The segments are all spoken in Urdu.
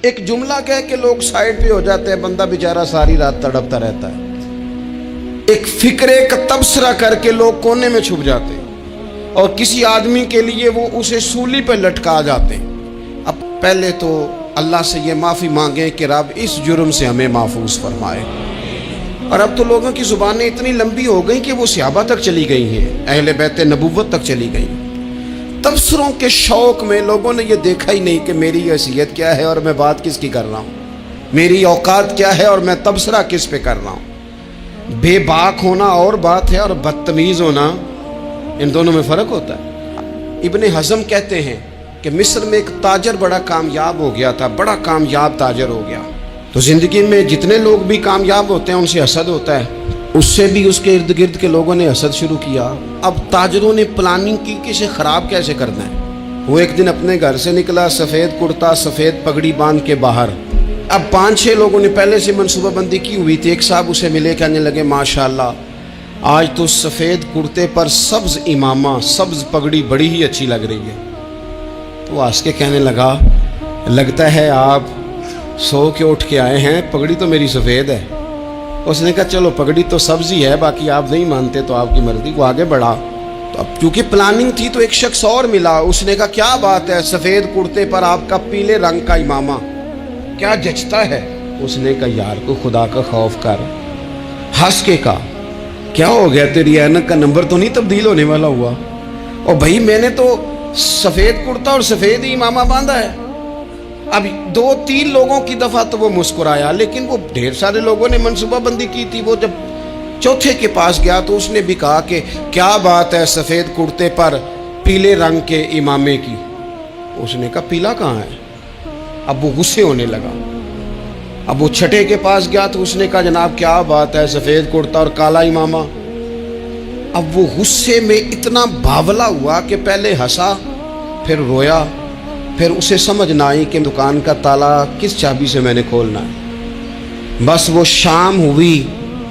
ایک جملہ کہہ کے لوگ سائڈ پہ ہو جاتے ہیں، بندہ بیچارہ ساری رات تڑپتا رہتا ہے۔ ایک فکرے کا تبصرہ کر کے لوگ کونے میں چھپ جاتے ہیں، اور کسی آدمی کے لیے وہ اسے سولی پہ لٹکا جاتے ہیں۔ اب پہلے تو اللہ سے یہ معافی مانگیں کہ رب اس جرم سے ہمیں محفوظ فرمائے۔ اور اب تو لوگوں کی زبانیں اتنی لمبی ہو گئیں کہ وہ صحابہ تک چلی گئی ہیں، اہل بیت نبوت تک چلی گئی۔ تبصروں کے شوق میں لوگوں نے یہ دیکھا ہی نہیں کہ میری حیثیت کیا ہے اور میں بات کس کی کر رہا ہوں، میری اوقات کیا ہے اور میں تبصرہ کس پہ کر رہا ہوں۔ بے باک ہونا اور بات ہے، اور بدتمیز ہونا، ان دونوں میں فرق ہوتا ہے۔ ابن حزم کہتے ہیں کہ مصر میں ایک تاجر بڑا کامیاب ہو گیا تھا، بڑا کامیاب تاجر ہو گیا۔ تو زندگی میں جتنے لوگ بھی کامیاب ہوتے ہیں ان سے حسد ہوتا ہے، اس سے بھی اس کے ارد گرد کے لوگوں نے حسد شروع کیا۔ اب تاجروں نے پلاننگ کی کہ اسے خراب کیسے کرنا ہے۔ وہ ایک دن اپنے گھر سے نکلا، سفید کرتا سفید پگڑی باندھ کے باہر۔ اب 5-6 لوگوں نے پہلے سے منصوبہ بندی کی ہوئی تھی۔ ایک صاحب اسے ملے، کہنے لگے ماشاءاللہ آج تو سفید کرتے پر سبز امامہ، سبز پگڑی بڑی ہی اچھی لگ رہی ہے۔ تو وہ ہنس کے کہنے لگا لگتا ہے آپ سو کے اٹھ کے آئے ہیں، پگڑی تو میری سفید ہے۔ اس نے کہا چلو پگڑی تو سبز ہی ہے، باقی آپ نہیں مانتے تو آپ کی مرضی۔ وہ آگے بڑھا، تو اب چونکہ پلاننگ تھی تو ایک شخص اور ملا، اس نے کہا کیا بات ہے، سفید کرتے پر آپ کا پیلے رنگ کا امامہ کیا جچتا ہے۔ اس نے کہا یار کو خدا کا خوف کر۔ ہنس کے کہا کیا ہو گیا، تیری اینک کا نمبر تو نہیں تبدیل ہونے والا ہوا؟ اور بھائی میں نے تو سفید کرتا اور سفید ہی امامہ باندھا ہے۔ اب 2-3 لوگوں کی دفعہ تو وہ مسکرایا، لیکن وہ ڈھیر سارے لوگوں نے منصوبہ بندی کی تھی۔ وہ جب چوتھے کے پاس گیا تو اس نے بھی کہا کہ کیا بات ہے سفید کرتے پر پیلے رنگ کے امامے کی۔ اس نے کہا پیلا کہاں ہے؟ اب وہ غصے ہونے لگا۔ اب وہ چھٹے کے پاس گیا تو اس نے کہا جناب کیا بات ہے سفید کرتا اور کالا امامہ۔ اب وہ غصے میں اتنا باولا ہوا کہ پہلے ہنسا پھر رویا، پھر اسے سمجھ نہ آئی کہ دکان کا تالا کس چابی سے میں نے کھولنا ہے۔ بس وہ شام ہوئی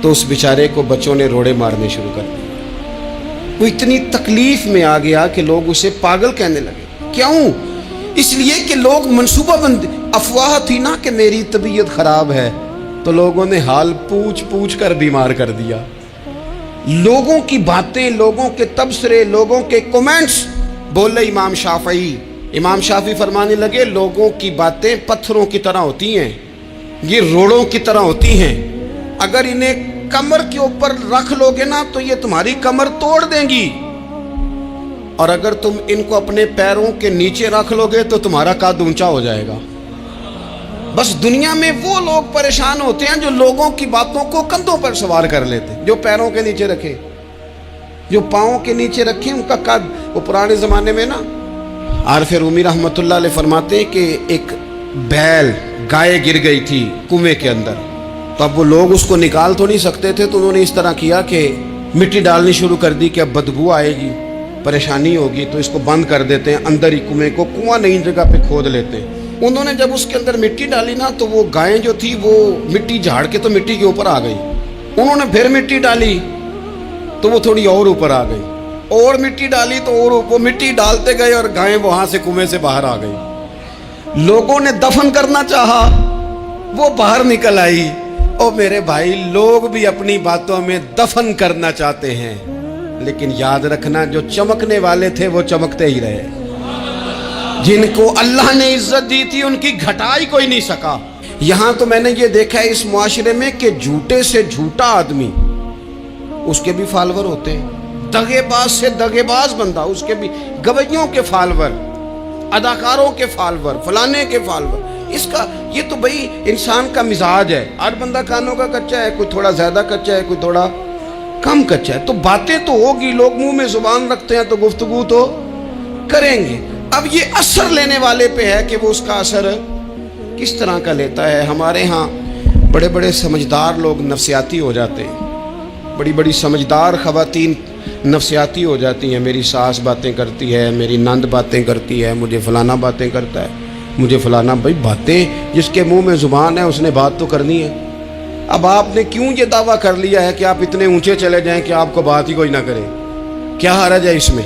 تو اس بیچارے کو بچوں نے روڑے مارنے شروع کر دیے۔ وہ اتنی تکلیف میں آ گیا کہ لوگ اسے پاگل کہنے لگے۔ کیوں؟ اس لیے کہ لوگ منصوبہ بندی، افواہ تھی نا کہ میری طبیعت خراب ہے، تو لوگوں نے حال پوچھ پوچھ کر بیمار کر دیا۔ لوگوں کی باتیں، لوگوں کے تبصرے، لوگوں کے کومنٹس۔ بولے امام شافعی فرمانے لگے لوگوں کی باتیں پتھروں کی طرح ہوتی ہیں، یہ روڑوں کی طرح ہوتی ہیں، اگر انہیں کمر کے اوپر رکھ لو گے نا تو یہ تمہاری کمر توڑ دیں گی، اور اگر تم ان کو اپنے پیروں کے نیچے رکھ لو گے تو تمہارا قد اونچا ہو جائے گا۔ بس دنیا میں وہ لوگ پریشان ہوتے ہیں جو لوگوں کی باتوں کو کندھوں پر سوار کر لیتے، جو پیروں کے نیچے رکھے، جو پاؤں کے نیچے رکھے ان کا قد۔ وہ پرانے زمانے میں نا عارف رومی رحمۃ اللہ علیہ فرماتے ہیں کہ ایک بیل گائے گر گئی تھی کنویں کے اندر، تو اب وہ لوگ اس کو نکال تو نہیں سکتے تھے، تو انہوں نے اس طرح کیا کہ مٹی ڈالنی شروع کر دی کہ اب بدبو آئے گی، پریشانی ہوگی، تو اس کو بند کر دیتے ہیں اندر ہی کنویں کو، کنواں نئی جگہ پہ کھود لیتے ہیں۔ انہوں نے جب اس کے اندر مٹی ڈالی نا تو وہ گائیں جو تھی وہ مٹی جھاڑ کے تو مٹی کے اوپر آ گئی۔ انہوں نے پھر مٹی ڈالی تو وہ تھوڑی اور اوپر آ گئی، اور مٹی ڈالی تو اور وہ مٹی ڈالتے گئے اور گائیں وہاں سے کنویں سے باہر آ گئی۔ لوگوں نے دفن کرنا چاہا، وہ باہر نکل آئی۔ او میرے بھائی، لوگ بھی اپنی باتوں میں دفن کرنا چاہتے ہیں، لیکن یاد رکھنا جو چمکنے والے تھے وہ چمکتے ہی رہے، جن کو اللہ نے عزت دی تھی ان کی گھٹائی کوئی نہیں سکا۔ یہاں تو میں نے یہ دیکھا ہے اس معاشرے میں کہ جھوٹے سے جھوٹا آدمی، اس کے بھی فالوور ہوتے ہیں، دغے باز سے دغے باز بندہ، اس کے بھی گویوں کے فالوور، اداکاروں کے فالوور، فلانے کے فالوور۔ اس کا یہ تو بھئی انسان کا مزاج ہے، ہر بندہ کانوں کا کچا ہے، کوئی تھوڑا زیادہ کچا ہے، کوئی تھوڑا کم کچا ہے، تو باتیں تو ہوگی، لوگ منہ میں زبان رکھتے ہیں تو گفتگو تو کریں گے۔ اب یہ اثر لینے والے پہ ہے کہ وہ اس کا اثر کس طرح کا لیتا ہے۔ ہمارے ہاں بڑے بڑے سمجھدار لوگ نفسیاتی ہو جاتے ہیں، بڑی بڑی سمجھدار خواتین نفسیاتی ہو جاتی ہیں، میری ساس باتیں کرتی ہے، میری نند باتیں کرتی ہے، مجھے فلانا باتیں کرتا ہے، مجھے فلانا۔ بھائی باتیں، جس کے منہ میں زبان ہے اس نے بات تو کرنی ہے۔ اب آپ نے کیوں یہ دعویٰ کر لیا ہے کہ آپ اتنے اونچے چلے جائیں کہ آپ کو بات ہی کوئی نہ کرے؟ کیا حرج ہے اس میں؟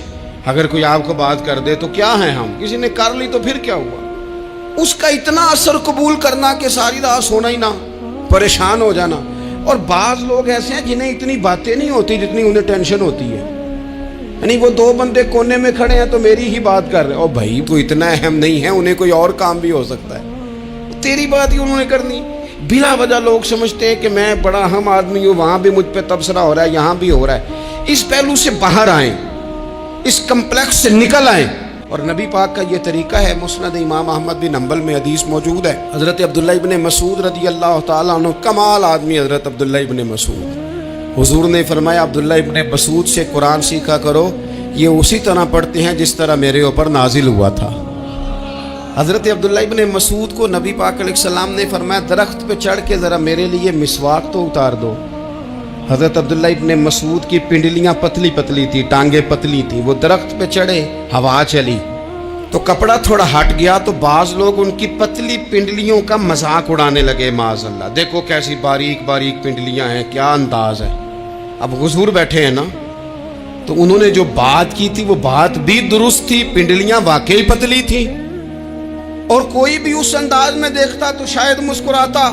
اگر کوئی آپ کو بات کر دے تو کیا ہے ہم، کسی نے کر لی تو پھر کیا ہوا؟ اس کا اتنا اثر قبول کرنا کہ ساری رات سونا ہی نہ, پریشان ہو جانا. اور بعض لوگ ایسے ہیں جنہیں اتنی باتیں نہیں ہوتی جتنی انہیں ٹینشن ہوتی ہے. یعنی وہ دو بندے کونے میں کھڑے ہیں تو میری ہی بات کر رہے ہیں, اور بھائی وہ اتنا اہم نہیں ہے, انہیں کوئی اور کام بھی ہو سکتا ہے, تیری بات ہی انہوں نے کرنی. بلا وجہ لوگ سمجھتے ہیں کہ میں بڑا اہم آدمی ہوں, وہاں بھی مجھ پہ تبصرہ ہو رہا ہے, یہاں بھی ہو رہا ہے. اس پہلو سے باہر آئیں, اس کمپلیکس سے نکل آئیں. اور نبی پاک کا یہ طریقہ ہے. مسند امام احمد بن حنبل میں حدیث موجود ہے, حضرت عبداللہ ابن مسعود رضی اللہ تعالیٰ عنہ, کمال آدمی حضرت عبداللہ ابن مسعود, حضور نے فرمایا عبداللہ ابن مسعود سے قرآن سیکھا کرو, یہ اسی طرح پڑھتے ہیں جس طرح میرے اوپر نازل ہوا تھا. حضرت عبداللہ ابن مسعود کو نبی پاک علیہ السلام نے فرمایا درخت پہ چڑھ کے ذرا میرے لیے مسواک تو اتار دو. حضرت عبداللہ ابن مسعود کی پنڈلیاں پتلی پتلی تھی, ٹانگیں پتلی تھی, وہ درخت پہ چڑھے, ہوا چلی تو کپڑا تھوڑا ہٹ گیا, تو بعض لوگ ان کی پتلی پنڈلیوں کا مذاق اڑانے لگے, معاذ اللہ, دیکھو کیسی باریک باریک پنڈلیاں ہیں, کیا انداز ہے. اب حضور بیٹھے ہیں نا, تو انہوں نے جو بات کی تھی وہ بات بھی درست تھی, پنڈلیاں واقعی پتلی تھی, اور کوئی بھی اس انداز میں دیکھتا تو شاید مسکراتا.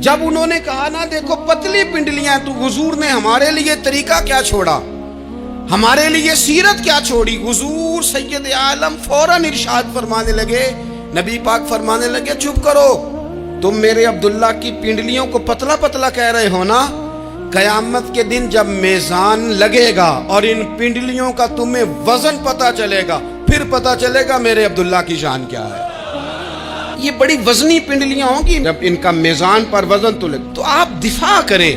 جب انہوں نے کہا نا دیکھو پتلی پنڈلیاں, تو حضور نے ہمارے لیے طریقہ کیا چھوڑا, ہمارے لیے سیرت کیا چھوڑی. حضور سید عالم فوراً ارشاد فرمانے لگے, نبی پاک فرمانے لگے چپ کرو, تم میرے عبداللہ کی پنڈلیوں کو پتلا پتلا کہہ رہے ہو نا, قیامت کے دن جب میزان لگے گا اور ان پنڈلیوں کا تمہیں وزن پتا چلے گا, پھر پتا چلے گا میرے عبداللہ کی شان کیا ہے. یہ بڑی وزنی پنڈلیاں ہوں گی, جب ان کا میزان پر وزن تو لگ, تو آپ دفاع کریں.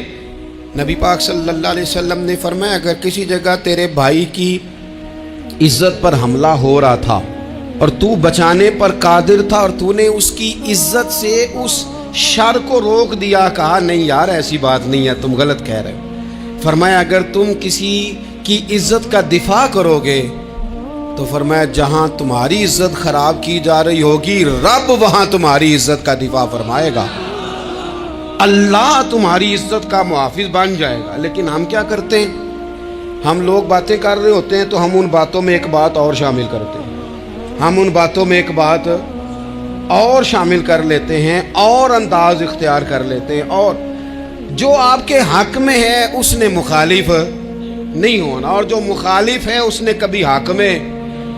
نبی پاک صلی اللہ علیہ وسلم نے فرمایا اگر کسی جگہ تیرے بھائی کی عزت پر حملہ ہو رہا تھا اور تو بچانے پر قادر تھا, اور تو نے اس کی عزت سے اس شر کو روک دیا, کہا نہیں یار ایسی بات نہیں ہے, تم غلط کہہ رہے ہو. فرمایا اگر تم کسی کی عزت کا دفاع کرو گے تو فرمایا جہاں تمہاری عزت خراب کی جا رہی ہوگی, رب وہاں تمہاری عزت کا دفاع فرمائے گا, اللہ تمہاری عزت کا محافظ بن جائے گا. لیکن ہم کیا کرتے ہیں, ہم لوگ باتیں کر رہے ہوتے ہیں تو ہم ان باتوں میں ایک بات اور شامل کرتے ہیں, ہم ان باتوں میں ایک بات اور شامل کر لیتے ہیں, اور انداز اختیار کر لیتے ہیں, اور جو آپ کے حق میں ہے اس نے مخالف نہیں ہونا, اور جو مخالف ہے اس نے کبھی حق میں.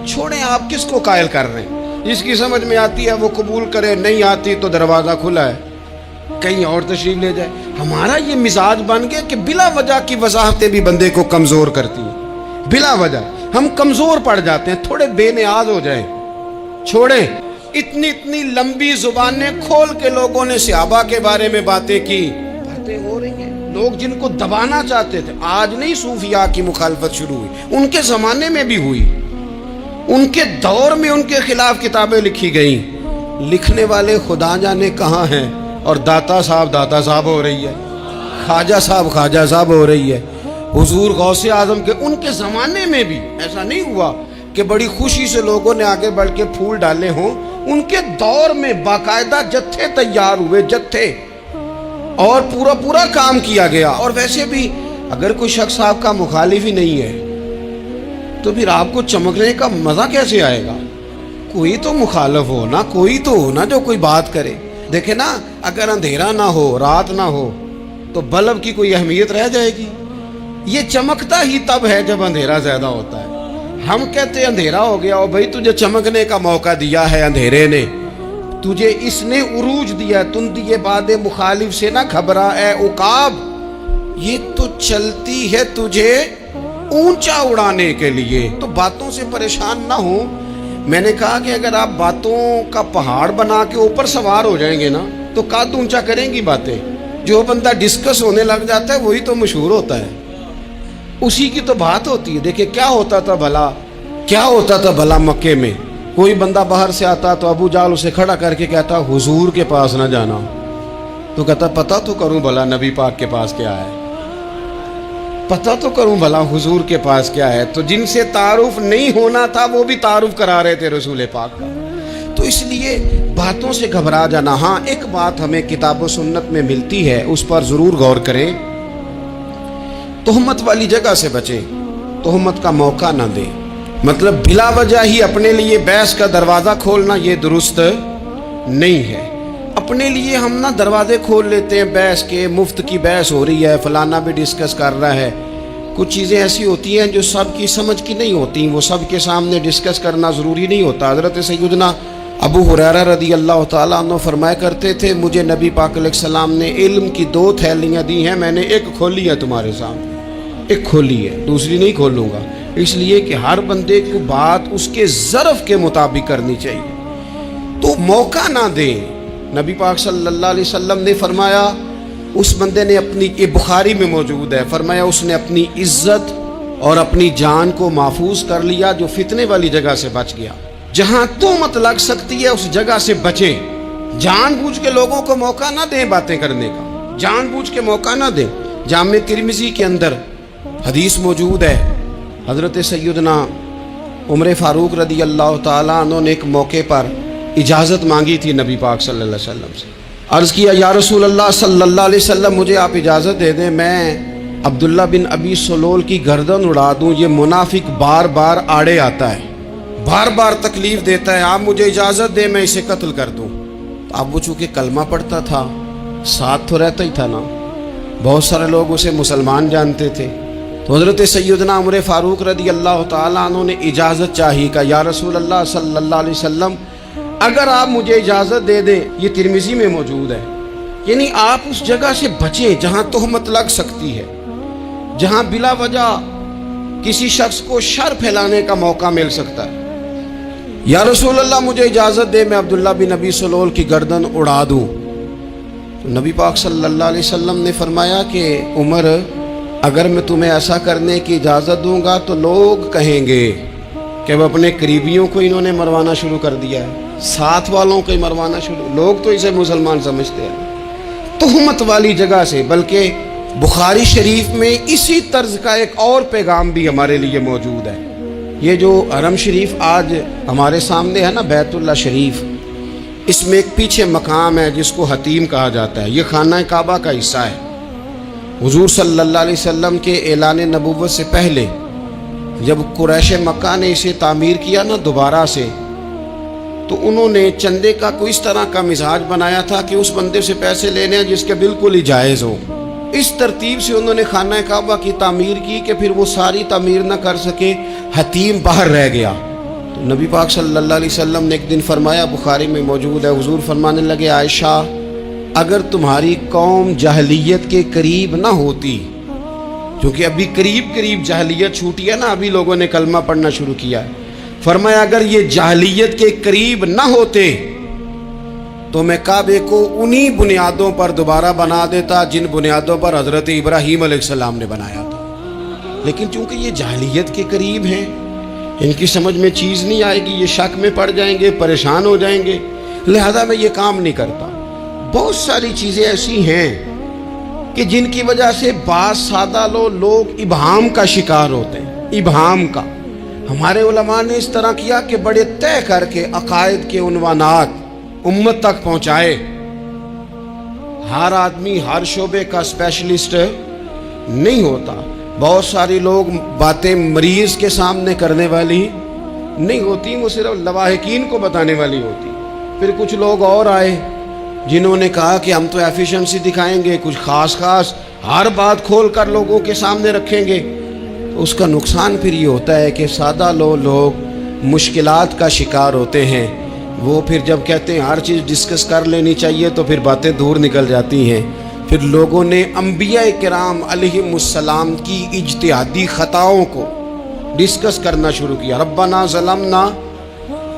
چھوڑیں, آپ کس کو قائل کر رہے ہیں, جس کی سمجھ میں آتی ہے وہ قبول کرے, نہیں آتی تو دروازہ کھلا ہے, کہیں اور تشریف لے جائے. ہمارا یہ مزاج بن گیا کہ بلا وجہ کی وضاحتیں بھی بندے کو کمزور کرتی ہیں, بلا وجہ ہم کمزور پڑ جاتے ہیں, تھوڑے بے نیاز ہو جائیں. چھوڑیں, اتنی لمبی زبانیں کھول کے لوگوں نے صحابہ کے بارے میں باتیں کی, باتیں ہو رہی ہیں. لوگ جن کو دبانا چاہتے تھے, آج نہیں صوفیاء کی مخالفت شروع ہوئی, ان کے زمانے میں بھی ہوئی, ان کے دور میں ان کے خلاف کتابیں لکھی گئیں. لکھنے والے خدا جانے کہاں ہیں, اور داتا صاحب ہو رہی ہے, خواجہ صاحب ہو رہی ہے. حضور غوث اعظم کے ان کے زمانے میں بھی ایسا نہیں ہوا کہ بڑی خوشی سے لوگوں نے آگے بڑھ کے پھول ڈالے ہوں. ان کے دور میں باقاعدہ جتھے تیار ہوئے, جتھے, اور پورا کام کیا گیا. اور ویسے بھی اگر کوئی شخص آپ کا مخالف ہی نہیں ہے تو پھر آپ کو چمکنے کا مزہ کیسے آئے گا. کوئی تو مخالف ہو نا, کوئی تو ہو نا جو کوئی بات کرے. دیکھیں نا, اگر اندھیرا نہ ہو, رات نہ ہو, تو بلب کی کوئی اہمیت رہ جائے گی. یہ چمکتا ہی تب ہے جب اندھیرا زیادہ ہوتا ہے. ہم کہتے ہیں اندھیرا ہو گیا, اور بھائی تجھے چمکنے کا موقع دیا ہے اندھیرے نے, تجھے اس نے عروج دیا, تندی باد مخالف سے نہ گھبرا اے عقاب, یہ تو چلتی ہے تجھے اونچا اڑانے کے لیے. تو باتوں سے پریشان نہ ہو. میں نے کہا کہ اگر آپ باتوں کا پہاڑ بنا کے اوپر سوار ہو جائیں گے نا تو قد اونچا کریں گی باتیں. جو بندہ ڈسکس ہونے لگ جاتا ہے وہی تو مشہور ہوتا ہے, اسی کی تو بات ہوتی ہے. دیکھیں کیا ہوتا تھا بھلا مکے میں, کوئی بندہ باہر سے آتا تو ابو جال اسے کھڑا کر کے کہتا حضور کے پاس نہ جانا, تو کہتا پتہ تو کروں بھلا نبی پاک کے پاس کیا ہے, پتہ تو کروں بھلا حضور کے پاس کیا ہے. تو جن سے تعارف نہیں ہونا تھا وہ بھی تعارف کرا رہے تھے رسول پاک کا. تو اس لیے باتوں سے گھبرا جانا. ہاں ایک بات ہمیں کتاب و سنت میں ملتی ہے, اس پر ضرور غور کریں, تہمت والی جگہ سے بچیں, تہمت کا موقع نہ دیں. مطلب بلا وجہ ہی اپنے لیے بحث کا دروازہ کھولنا یہ درست نہیں ہے۔ اپنے لیے ہم نا دروازے کھول لیتے ہیں بحث کے، مفت کی بحث ہو رہی ہے، فلانا بھی ڈسکس کر رہا ہے۔ کچھ چیزیں ایسی ہوتی ہیں جو سب کی سمجھ کی نہیں ہوتی، وہ سب کے سامنے ڈسکس کرنا ضروری نہیں ہوتا۔ حضرت سیدنا ابو ہریرہ رضی اللہ تعالیٰ عنہ فرمایا کرتے تھے، مجھے نبی پاک علیہ السلام نے علم کی 2 تھیلیاں دی ہیں، میں نے ایک کھولی ہے تمہارے سامنے، ایک کھولی ہے، دوسری نہیں کھولوں گا، اس لیے کہ ہر بندے کو بات اس کے ظرف کے مطابق کرنی چاہیے، تو موقع نہ دیں۔ نبی پاک صلی اللہ علیہ وسلم نے فرمایا، اس بندے نے اپنی، یہ بخاری میں موجود ہے، فرمایا اس نے اپنی عزت اور اپنی جان کو محفوظ کر لیا جو فتنے والی جگہ سے بچ گیا۔ جہاں تہمت لگ سکتی ہے اس جگہ سے بچیں، جان بوجھ کے لوگوں کو موقع نہ دیں باتیں کرنے کا، جان بوجھ کے موقع نہ دیں۔ جامع ترمذی کے اندر حدیث موجود ہے، حضرت سیدنا عمر فاروق رضی اللہ تعالیٰ عنہ نے ایک موقع پر اجازت مانگی تھی نبی پاک صلی اللہ علیہ وسلم سے، عرض کیا یا رسول اللہ صلی اللہ علیہ وسلم مجھے آپ اجازت دے دیں، میں عبداللہ بن ابی سلول کی گردن اڑا دوں، یہ منافق بار بار آڑے آتا ہے، بار بار تکلیف دیتا ہے، آپ مجھے اجازت دیں میں اسے قتل کر دوں۔ تو اب وہ چونکہ کلمہ پڑھتا تھا، ساتھ تو رہتا ہی تھا نا، بہت سارے لوگ اسے مسلمان جانتے تھے، تو حضرت سیدنا عمر فاروق رضی اللہ تعالیٰ عنہ نے اجازت چاہی، کہ یا رسول اللہ صلی اللہ علیہ وسلم اگر آپ مجھے اجازت دے دیں، یہ ترمذی میں موجود ہے، یعنی آپ اس جگہ سے بچیں جہاں تہمت لگ سکتی ہے، جہاں بلا وجہ کسی شخص کو شر پھیلانے کا موقع مل سکتا ہے۔ یا رسول اللہ مجھے اجازت دے میں عبداللہ بن ابی سلول کی گردن اڑا دوں۔ تو نبی پاک صلی اللہ علیہ وسلم نے فرمایا کہ عمر اگر میں تمہیں ایسا کرنے کی اجازت دوں گا تو لوگ کہیں گے کہ وہ اپنے قریبیوں کو انہوں نے مروانا شروع کر دیا ہے، ساتھ والوں کو ہی مروانا شروع، لوگ تو اسے مسلمان سمجھتے ہیں، تہمت والی جگہ سے۔ بلکہ بخاری شریف میں اسی طرز کا ایک اور پیغام بھی ہمارے لیے موجود ہے۔ یہ جو حرم شریف آج ہمارے سامنے ہے نا، بیت اللہ شریف، اس میں ایک پیچھے مقام ہے جس کو حتیم کہا جاتا ہے، یہ خانہ کعبہ کا حصہ ہے۔ حضور صلی اللہ علیہ وسلم کے اعلان نبوت سے پہلے جب قریش مکہ نے اسے تعمیر کیا نا دوبارہ سے، تو انہوں نے چندے کا کوئی اس طرح کا مزاج بنایا تھا کہ اس بندے سے پیسے لینے ہیں جس کے بالکل ہی جائز ہو۔ اس ترتیب سے انہوں نے خانہ کعبہ کی تعمیر کی کہ پھر وہ ساری تعمیر نہ کر سکے، حتیم باہر رہ گیا۔ تو نبی پاک صلی اللہ علیہ وسلم نے ایک دن فرمایا، بخاری میں موجود ہے، حضور فرمانے لگے، عائشہ اگر تمہاری قوم جاہلیت کے قریب نہ ہوتی، کیونکہ ابھی قریب جاہلیت چھوٹی ہے نا، ابھی لوگوں نے کلمہ پڑھنا شروع کیا ہے، فرمایا اگر یہ جاہلیت کے قریب نہ ہوتے تو میں کعبے کو انہی بنیادوں پر دوبارہ بنا دیتا جن بنیادوں پر حضرت ابراہیم علیہ السلام نے بنایا تھا، لیکن چونکہ یہ جاہلیت کے قریب ہیں، ان کی سمجھ میں چیز نہیں آئے گی، یہ شک میں پڑ جائیں گے، پریشان ہو جائیں گے، لہذا میں یہ کام نہیں کرتا۔ بہت ساری چیزیں ایسی ہیں کہ جن کی وجہ سے بعض سادہ لوگ ابہام کا شکار ہوتے ہیں، ابہام کا۔ ہمارے علماء نے اس طرح کیا کہ بڑے طے کر کے عقائد کے عنوانات امت تک پہنچائے۔ ہر آدمی ہر شعبے کا اسپیشلسٹ نہیں ہوتا، بہت سارے لوگ باتیں مریض کے سامنے کرنے والی نہیں ہوتی، وہ صرف لواحقین کو بتانے والی ہوتی۔ پھر کچھ لوگ اور آئے جنہوں نے کہا کہ ہم تو ایفیشنسی دکھائیں گے، کچھ خاص ہر بات کھول کر لوگوں کے سامنے رکھیں گے، تو اس کا نقصان پھر یہ ہوتا ہے کہ سادہ لوگ مشکلات کا شکار ہوتے ہیں۔ وہ پھر جب کہتے ہیں ہر چیز ڈسکس کر لینی چاہیے تو پھر باتیں دور نکل جاتی ہیں۔ پھر لوگوں نے انبیاء کرام علیہم السلام کی اجتہادی خطاؤں کو ڈسکس کرنا شروع کیا۔ ربنا ظلمنا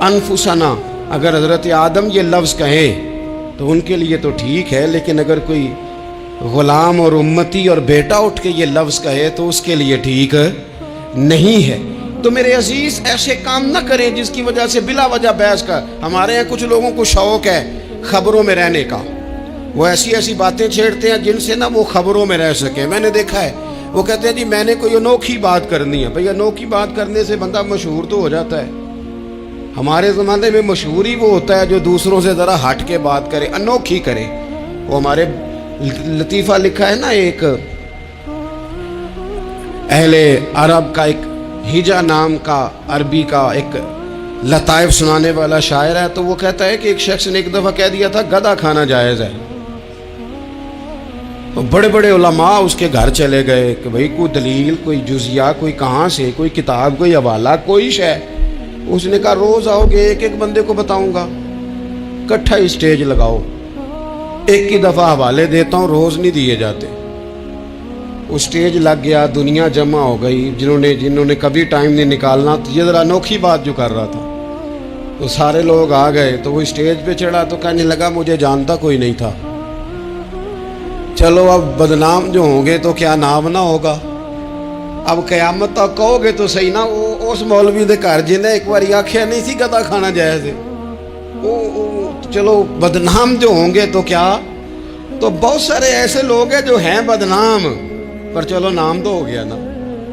انفسنا، اگر حضرت آدم یہ لفظ کہیں تو ان کے لیے تو ٹھیک ہے، لیکن اگر کوئی غلام اور امتی اور بیٹا اٹھ کے یہ لفظ کہے تو اس کے لیے ٹھیک نہیں ہے۔ تو میرے عزیز ایسے کام نہ کریں جس کی وجہ سے بلا وجہ بحث کا۔ ہمارے یہاں کچھ لوگوں کو شوق ہے خبروں میں رہنے کا، وہ ایسی باتیں چھیڑتے ہیں جن سے نہ وہ خبروں میں رہ سکیں۔ میں نے دیکھا ہے وہ کہتے ہیں جی میں نے کوئی انوکھی بات کرنی ہے۔ بھئی انوکھی بات کرنے سے بندہ مشہور تو ہو جاتا ہے۔ ہمارے زمانے میں مشہور ہی وہ ہوتا ہے جو دوسروں سے ذرا ہٹ کے بات کرے، انوکھی کرے۔ وہ ہمارے لطیفہ لکھا ہے نا، ایک اہل عرب کا، ایک ہجا نام کا عربی کا ایک لطائف سنانے والا شاعر ہے، تو وہ کہتا ہے کہ ایک شخص نے ایک دفعہ کہہ دیا تھا گدھا کھانا جائز ہے. تو بڑے بڑے علماء اس کے گھر چلے گئے کہ بھئی کوئی دلیل، کوئی جزیہ، کوئی کہاں سے، کوئی کتاب، کوئی حوالہ، کوئی شے. اس نے کہا روز آؤ گے ایک ایک بندے کو بتاؤں گا، کٹھا ہی اسٹیج لگاؤ، ایک کی دفعہ حوالے دیتا ہوں، روز نہیں دیے جاتے. وہ اسٹیج لگ گیا، دنیا جمع ہو گئی، جنہوں نے کبھی ٹائم نہیں نکالنا. تو یہ ذرا انوکھی بات جو کر رہا تھا، تو سارے لوگ آ گئے. تو وہ اسٹیج پہ چڑھا تو کہنے لگا مجھے جانتا کوئی نہیں تھا. چلو اب بدنام جو ہوں گے تو کیا نام نہ ہوگا. اب قیامت تک کہو گے تو صحیح نا، اس مولوی دے گھر جنہیں ایک بار آکھیا نہیں سی گدھا کھانا جائز ہے، چلو بدنام جو ہوں گے تو کیا. تو بہت سارے ایسے لوگ ہیں جو ہیں بدنام، پر چلو نام تو ہو گیا نا.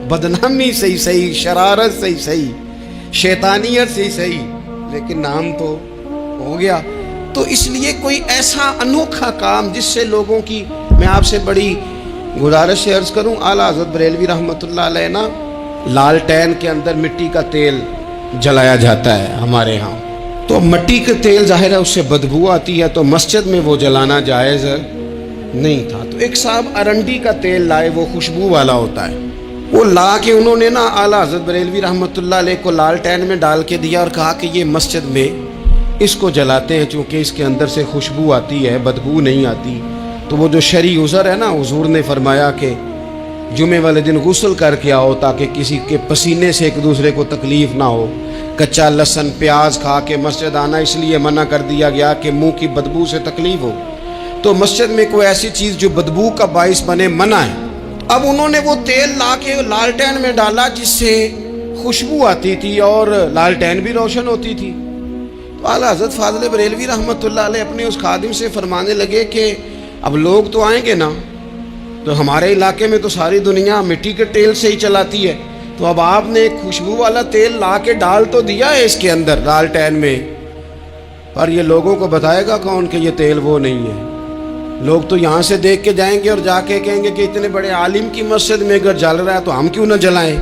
بدنامی صحیح، شرارت صحیح، شیطانیت صحیح، لیکن نام تو ہو گیا. تو اس لیے کوئی ایسا انوکھا کام جس سے لوگوں کی، میں آپ سے بڑی گزارش سے عرض کروں، اعلیٰ حضرت بریلوی رحمۃ اللہ علیہ نا، لالٹین کے اندر مٹی کا تیل جلایا جاتا ہے ہمارے ہاں. تو مٹی کا تیل ظاہر ہے اس سے بدبو آتی ہے، تو مسجد میں وہ جلانا جائز نہیں تھا. تو ایک صاحب ارنڈی کا تیل لائے، وہ خوشبو والا ہوتا ہے، وہ لا کے انہوں نے نا اعلیٰ حضرت بریلوی رحمۃ اللہ علیہ کو لالٹین میں ڈال کے دیا اور کہا کہ یہ مسجد میں اس کو جلاتے ہیں چونکہ اس کے اندر سے خوشبو آتی ہے، بدبو نہیں آتی. تو وہ جو شرعی عذر ہے نا، حضور نے فرمایا کہ جمعے والے دن غسل کر کے آؤ تاکہ کسی کے پسینے سے ایک دوسرے کو تکلیف نہ ہو. کچا لہسن پیاز کھا کے مسجد آنا اس لیے منع کر دیا گیا کہ منہ کی بدبو سے تکلیف ہو. تو مسجد میں کوئی ایسی چیز جو بدبو کا باعث بنے منع ہے. اب انہوں نے وہ تیل لا کے لالٹین میں ڈالا جس سے خوشبو آتی تھی اور لالٹین بھی روشن ہوتی تھی. تو اعلیٰ حضرت فاضل بریلوی رحمۃ اللہ علیہ اپنے اس خادم سے فرمانے لگے کہ اب لوگ تو آئیں گے نا، تو ہمارے علاقے میں تو ساری دنیا مٹی کے تیل سے ہی چلاتی ہے، تو اب آپ نے ایک خوشبو والا تیل لا کے ڈال تو دیا ہے اس کے اندر لالٹین میں، پر یہ لوگوں کو بتائے گا کون کہ یہ تیل وہ نہیں ہے. لوگ تو یہاں سے دیکھ کے جائیں گے اور جا کے کہیں گے کہ اتنے بڑے عالم کی مسجد میں اگر جل رہا ہے تو ہم کیوں نہ جلائیں.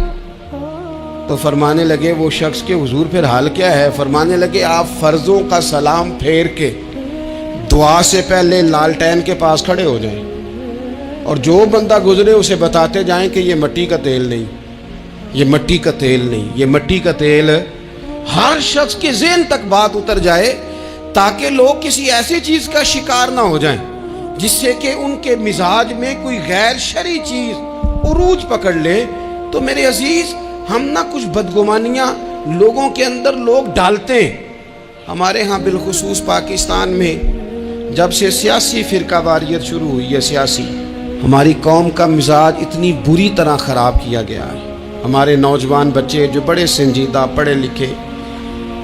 تو فرمانے لگے وہ شخص کے حضور پھر حال کیا ہے. فرمانے لگے آپ فرضوں کا سلام پھیر کے دعا سے پہلے لالٹین کے پاس کھڑے ہو جائیں اور جو بندہ گزرے اسے بتاتے جائیں کہ یہ مٹی کا تیل نہیں، یہ مٹی کا تیل نہیں، یہ مٹی کا تیل. ہر شخص کے ذہن تک بات اتر جائے تاکہ لوگ کسی ایسی چیز کا شکار نہ ہو جائیں جس سے کہ ان کے مزاج میں کوئی غیر شرعی چیز عروج پکڑ لے. تو میرے عزیز، ہم نہ کچھ بدگمانیاں لوگوں کے اندر لوگ ڈالتے ہیں. ہمارے ہاں بالخصوص پاکستان میں جب سے سیاسی فرقہ واریت شروع ہوئی ہے، سیاسی، ہماری قوم کا مزاج اتنی بری طرح خراب کیا گیا ہے. ہمارے نوجوان بچے جو بڑے سنجیدہ پڑھے لکھے،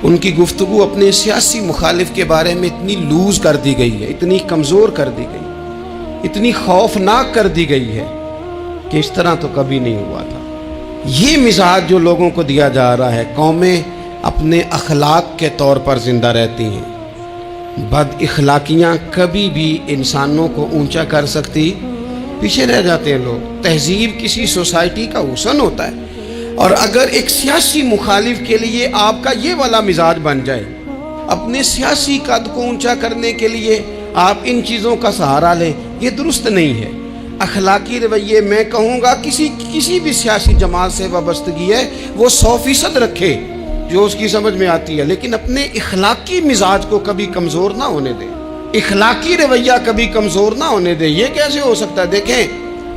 ان کی گفتگو اپنے سیاسی مخالف کے بارے میں اتنی لوز کر دی گئی ہے، اتنی کمزور کر دی گئی، اتنی خوفناک کر دی گئی ہے کہ اس طرح تو کبھی نہیں ہوا تھا. یہ مزاج جو لوگوں کو دیا جا رہا ہے، قومیں اپنے اخلاق کے طور پر زندہ رہتی ہیں. بد اخلاقیاں کبھی بھی انسانوں کو اونچا کر سکتی، پیچھے رہ جاتے ہیں لوگ. تہذیب کسی سوسائٹی کا حسن ہوتا ہے، اور اگر ایک سیاسی مخالف کے لیے آپ کا یہ والا مزاج بن جائے، اپنے سیاسی قد کو اونچا کرنے کے لیے آپ ان چیزوں کا سہارا لیں، یہ درست نہیں ہے. اخلاقی رویے میں کہوں گا کسی بھی سیاسی جماعت سے وابستگی ہے وہ 100% رکھے جو اس کی سمجھ میں آتی ہے، لیکن اپنے اخلاقی مزاج کو کبھی کمزور نہ ہونے دیں، اخلاقی رویہ کبھی کمزور نہ ہونے دیں. یہ کیسے ہو سکتا ہے؟ دیکھیں،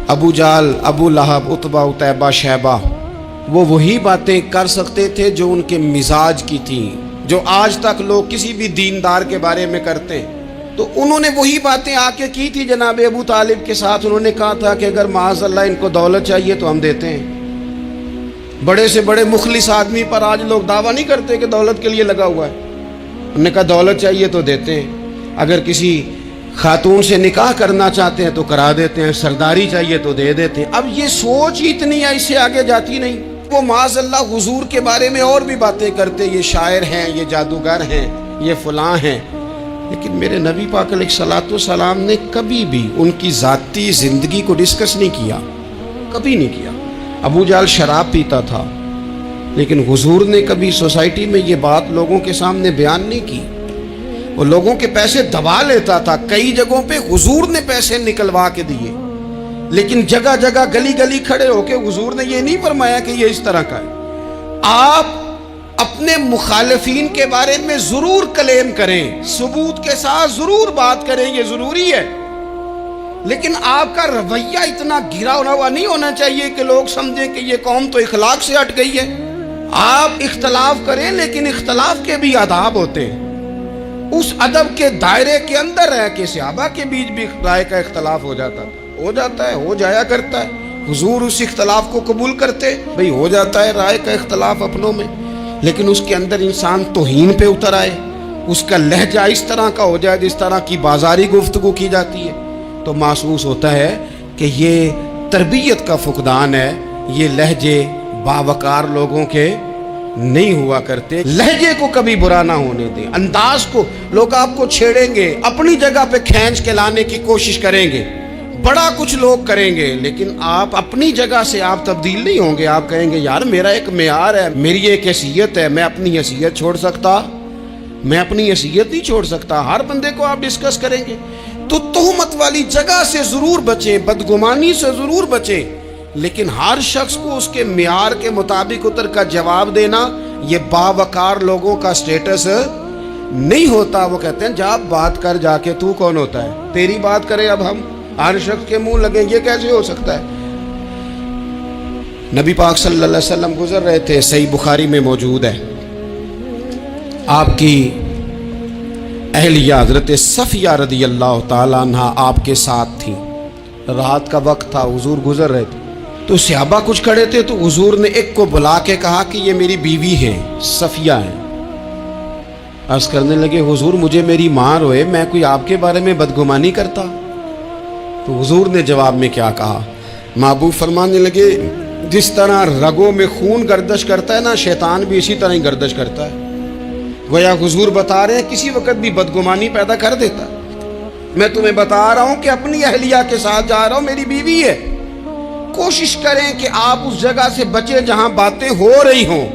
ابو جہل، ابو لہب، عتبہ، عتیبہ، شیبہ، وہ وہی باتیں کر سکتے تھے جو ان کے مزاج کی تھیں، جو آج تک لوگ کسی بھی دیندار کے بارے میں کرتے ہیں. تو انہوں نے وہی باتیں آ کے کی تھی جناب ابو طالب کے ساتھ. انہوں نے کہا تھا کہ اگر معاذ اللہ ان کو دولت چاہیے تو ہم دیتے ہیں. بڑے سے بڑے مخلص آدمی پر آج لوگ دعویٰ نہیں کرتے کہ دولت کے لیے لگا ہوا ہے. انہوں نے کہا دولت چاہیے تو دیتے ہیں، اگر کسی خاتون سے نکاح کرنا چاہتے ہیں تو کرا دیتے ہیں، سرداری چاہیے تو دے دیتے ہیں. اب یہ سوچ ہی اتنی ہے، اس سے آگے جاتی نہیں. وہ معاذ اللہ حضور کے بارے میں اور بھی باتیں کرتے، یہ شاعر ہیں، یہ جادوگر ہیں، یہ فلاں ہیں. لیکن میرے نبی پاک علیہ الصلوۃ والسلام نے کبھی بھی ان کی ذاتی زندگی کو ڈسکس نہیں کیا، کبھی نہیں کیا. ابو جہل شراب پیتا تھا، لیکن حضور نے کبھی سوسائٹی میں یہ بات لوگوں کے سامنے بیان نہیں کی. وہ لوگوں کے پیسے دبا لیتا تھا. کئی جگہوں پہ حضور نے پیسے نکلوا کے دیے, لیکن جگہ جگہ گلی گلی کھڑے ہو کے حضور نے یہ نہیں فرمایا کہ یہ اس طرح کا ہے. آپ اپنے مخالفین کے بارے میں ضرور کلیم کریں, ثبوت کے ساتھ ضرور بات کریں, یہ ضروری ہے, لیکن آپ کا رویہ اتنا گرا ہوا نہیں ہونا چاہیے کہ لوگ سمجھیں کہ یہ قوم تو اخلاق سے ہٹ گئی ہے. آپ اختلاف کریں, لیکن اختلاف کے بھی آداب ہوتے ہیں. اس ادب کے دائرے کے اندر رہ کے صحابہ کے بیچ بھی رائے کا اختلاف ہو جاتا ہے, ہو جایا کرتا ہے. حضور اس اختلاف کو قبول کرتے, بھئی ہو جاتا ہے رائے کا اختلاف اپنوں میں, لیکن اس کے اندر انسان توہین پہ اتر آئے, اس کا لہجہ اس طرح کا ہو جائے جس طرح کی بازاری گفتگو کی جاتی ہے, تو محسوس ہوتا ہے کہ یہ تربیت کا فقدان ہے. یہ لہجے باوقار لوگوں کے نہیں ہوا کرتے. لہجے کو کبھی برا نہ ہونے دیں, انداز کو. لوگ آپ کو چھیڑیں گے, اپنی جگہ پہ کھینچ کے لانے کی کوشش کریں گے, بڑا کچھ لوگ کریں گے, لیکن آپ اپنی جگہ سے آپ تبدیل نہیں ہوں گے. آپ کہیں گے یار میرا ایک معیار ہے, میری ایک حیثیت ہے, میں اپنی حیثیت چھوڑ سکتا, میں اپنی حیثیت نہیں چھوڑ سکتا. ہر بندے کو آپ ڈسکس کریں گے. تو تہمت والی جگہ سے ضرور بچیں, بدگمانی سے ضرور بچیں, لیکن ہر شخص کو اس کے معیار کے مطابق اتر کا جواب دینا یہ باوقار لوگوں کا سٹیٹس نہیں ہوتا. وہ کہتے ہیں جا بات کر, جا کے تو کون ہوتا ہے, تیری بات کریں اب ہم ہر شخص کے منہ لگیں, یہ کیسے ہو سکتا ہے. نبی پاک صلی اللہ علیہ وسلم گزر رہے تھے, صحیح بخاری میں موجود ہے. آپ کی اہلیہ حضرت صفیہ رضی اللہ تعالیٰ عنہ آپ کے ساتھ تھی. رات کا وقت تھا, حضور گزر رہے تھے, تو صحابہ کچھ کھڑے تھے, تو حضور نے ایک کو بلا کے کہا کہ یہ میری بیوی ہے, صفیہ ہے. عرض کرنے لگے حضور مجھے میری ماں روئے, میں کوئی آپ کے بارے میں بدگمانی کرتا. تو حضور نے جواب میں کیا کہا, محبوب فرمانے لگے جس طرح رگوں میں خون گردش کرتا ہے نا, شیطان بھی اسی طرح ہی گردش کرتا ہے. گویا حضور بتا رہے ہیں کسی وقت بھی بدگمانی پیدا کر دیتا. میں تمہیں بتا رہا ہوں کہ اپنی اہلیہ کے ساتھ جا رہا ہوں, میری بیوی ہے. کوشش کریں کہ آپ اس جگہ سے بچیں جہاں باتیں ہو رہی ہوں.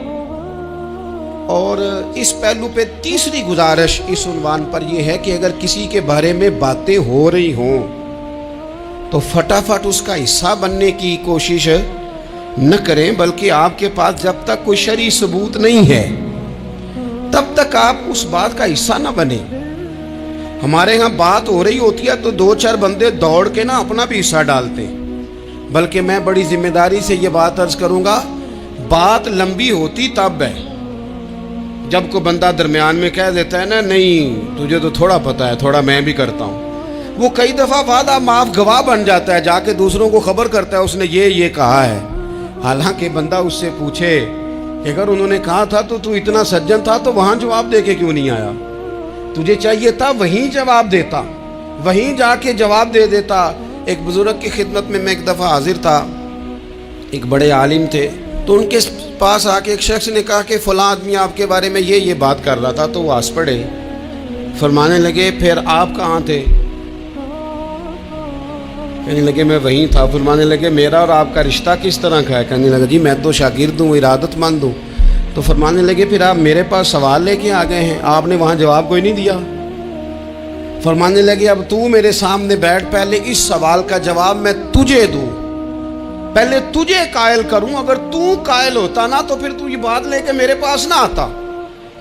اور اس پہلو پہ تیسری گزارش اس عنوان پر یہ ہے کہ اگر کسی کے بارے میں باتیں ہو رہی ہوں تو فٹافٹ اس کا حصہ بننے کی کوشش نہ کریں, بلکہ آپ کے پاس جب تک کوئی شرعی ثبوت نہیں ہے تب تک آپ اس بات کا حصہ نہ بنیں. ہمارے ہاں بات ہو رہی ہوتی ہے تو 2-4 بندے دوڑ کے نا اپنا بھی حصہ ڈالتے ہیں, بلکہ میں بڑی ذمہ داری سے یہ بات عرض کروں گا, بات لمبی ہوتی تب ہے جب کوئی بندہ درمیان میں کہہ دیتا ہے نا نہیں تجھے تو تھوڑا پتہ ہے, تھوڑا میں بھی کرتا ہوں. وہ کئی دفعہ وعدہ معاف گواہ بن جاتا ہے, جا کے دوسروں کو خبر کرتا ہے اس نے یہ کہا ہے. حالانکہ بندہ اس سے پوچھے کہ اگر انہوں نے کہا تھا تو اتنا سجن تھا تو وہاں جواب دے کے کیوں نہیں آیا, تجھے چاہیے تھا وہیں جواب دیتا, وہیں جا کے جواب دے دیتا. ایک بزرگ کی خدمت میں ایک دفعہ حاضر تھا, ایک بڑے عالم تھے, تو ان کے پاس آ کے ایک شخص نے کہا کہ فلاں آدمی آپ کے بارے میں یہ بات کر رہا تھا. تو وہ ہنس پڑے, فرمانے لگے پھر آپ کہاں تھے؟ کہنے لگے میں وہیں تھا. فرمانے لگے میرا اور آپ کا رشتہ کس طرح کا ہے؟ کہنے لگا جی میں تو شاگرد ہوں, ارادت مند ہوں. تو فرمانے لگے پھر آپ میرے پاس سوال لے کے آ گئے ہیں, آپ نے وہاں جواب کوئی نہیں دیا. فرمانے لگے اب تو میرے سامنے بیٹھ, پہلے اس سوال کا جواب میں تجھے دوں, پہلے تجھے قائل کروں. اگر تو قائل ہوتا نا تو پھر تو یہ بات لے کے میرے پاس نہ آتا,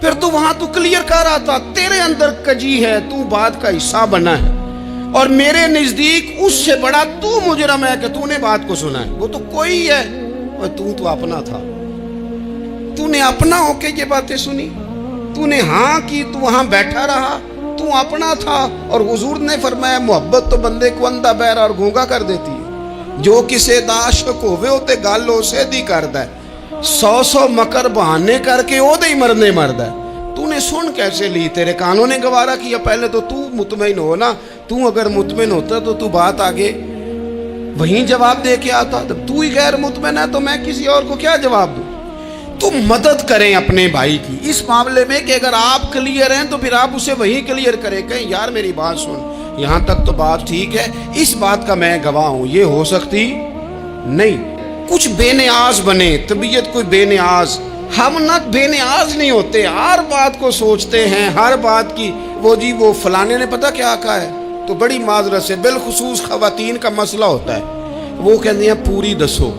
پھر تو وہاں تو کلیئر کر آتا. تیرے اندر کجی ہے, تو بات کا حصہ بنا ہے, اور میرے نزدیک اس سے بڑا تو مجرم ہے کہ تو نے بات کو سنا ہے. وہ تو کوئی ہے, اور تو اپنا تھا, تو نے اپنا ہو کے یہ باتیں سنی, تو نے ہاں کی, تو وہاں بیٹھا رہا, تو اپنا تھا. اور حضور نے فرمایا محبت تو بندے کو اندھا بہرا اور گونگا کر دیتی ہے. جو کسے دا عاشق ہوئے ہوتے گالو سے دی کردا ہے, 100 مکر بہانے کر کے او دے مرنے مردا ہے. تو نے سن کیسے لی, تیرے کانوں نے گوارا کیا؟ پہلے تو مطمئن ہو نا. تو اگر مطمئن ہوتا تو بات آگے وہیں جواب دے کے آتا. جب تو ہی غیر مطمئن ہے تو میں کسی اور کو کیا جواب دوں؟ تو مدد کریں اپنے بھائی کی اس معاملے میں کہ اگر آپ کلیئر ہیں تو پھر آپ اسے وہی کلیئر کریں, کہیں یار میری بات سن, یہاں تک تو بات ٹھیک ہے, اس بات کا میں گواہ ہوں, یہ ہو سکتی نہیں. کچھ بے نیاز بنے, طبیعت کوئی بے نیاز, ہم نہ بے نیاز نہیں ہوتے، ہر بات کو سوچتے ہیں، ہر بات کی وہ جی وہ فلانے نے پتہ کیا کہا ہے، تو بڑی معذرت سے بالخصوص خواتین کا مسئلہ ہوتا ہے، وہ کہتے ہیں پوری دسو،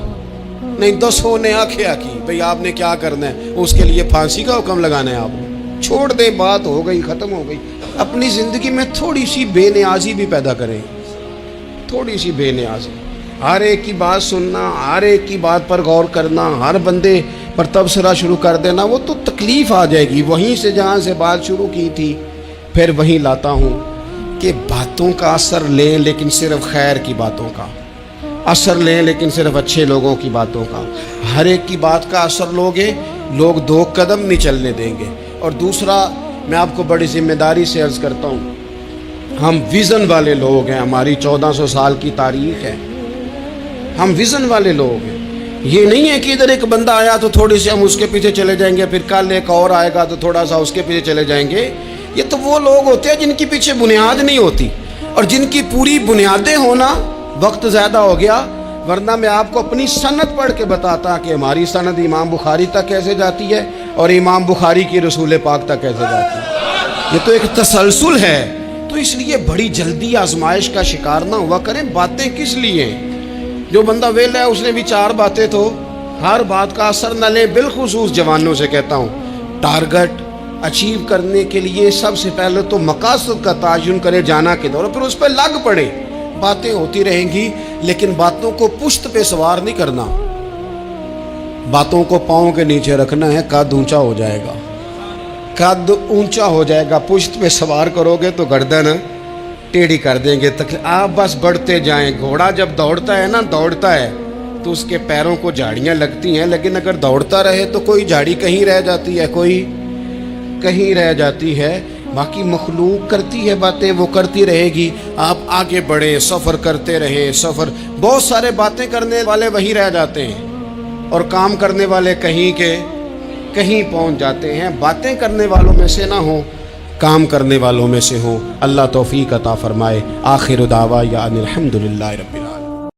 نہیں دسو نے آنکھیں کی بھئی آپ نے کیا کرنا ہے، اس کے لیے پھانسی کا حکم لگانا ہے آپ نے، چھوڑ دے، بات ہو گئی، ختم ہو گئی۔ اپنی زندگی میں تھوڑی سی بے نیازی بھی پیدا کریں، تھوڑی سی بے نیازی، ہر ایک کی بات سننا، ہر ایک کی بات پر غور کرنا، ہر بندے پر تبصرہ شروع کر دینا، وہ تو تکلیف آ جائے گی۔ وہیں سے جہاں سے بات شروع کی تھی پھر وہیں لاتا ہوں کہ باتوں کا اثر لیں لیکن صرف خیر کی باتوں کا اثر لیں، لیکن صرف اچھے لوگوں کی باتوں کا۔ ہر ایک کی بات کا اثر لوگے، لوگ دو قدم نہیں چلنے دیں گے۔ اور دوسرا، میں آپ کو بڑی ذمہ داری سے عرض کرتا ہوں، ہم ویژن والے لوگ ہیں، ہماری 1400 سال کی تاریخ ہے، ہم ویژن والے لوگ ہیں۔ یہ نہیں ہے کہ ادھر ایک بندہ آیا تو تھوڑی سی ہم اس کے پیچھے چلے جائیں گے، پھر کل ایک اور آئے گا تو تھوڑا سا اس کے پیچھے چلے جائیں گے۔ یہ تو وہ لوگ ہوتے ہیں جن کے پیچھے بنیاد نہیں ہوتی، اور جن کی پوری بنیادیں ہونا۔ وقت زیادہ ہو گیا، ورنہ میں آپ کو اپنی سند پڑھ کے بتاتا کہ ہماری سند امام بخاری تک کیسے جاتی ہے اور امام بخاری کی رسول پاک تک کیسے جاتی ہے۔ یہ تو ایک تسلسل ہے۔ تو اس لیے بڑی جلدی آزمائش کا شکار نہ ہوا کریں۔ باتیں کس لیے ہیں؟ جو بندہ ویلا ہے اس نے بھی 4 باتیں، تو ہر بات کا اثر نہ لیں۔ بالخصوص جوانوں سے کہتا ہوں، ٹارگٹ اچیو کرنے کے لیے سب سے پہلے تو مقاصد کا تعین کرے، جانا کدھر، اور پھر اس پہ لگ پڑے۔ باتیں ہوتی رہیں گی لیکن باتوں کو پشت پہ سوار نہیں کرنا، باتوں کو پاؤں کے نیچے رکھنا ہے، قد اونچا ہو جائے گا، قد اونچا ہو جائے گا۔ پشت پہ سوار کرو گے تو گردن ٹیڑھی کر دیں گے۔ آپ بس بڑھتے جائیں۔ گھوڑا جب دوڑتا ہے تو اس کے پیروں کو جھاڑیاں لگتی ہیں، لیکن اگر دوڑتا رہے تو کوئی جھاڑی کہیں رہ جاتی ہے، کوئی کہیں رہ جاتی ہے۔ باقی مخلوق کرتی ہے باتیں، وہ کرتی رہے گی۔ آپ آگے بڑھیں، سفر کرتے رہیں۔ بہت سارے باتیں کرنے والے وہیں رہ جاتے ہیں اور کام کرنے والے کہیں کے کہیں پہنچ جاتے ہیں۔ باتیں کرنے والوں میں سے نہ ہوں، کام کرنے والوں میں سے ہوں۔ اللہ توفیق عطا فرمائے۔ آخر دعوانا الحمدللہ رب العالمین۔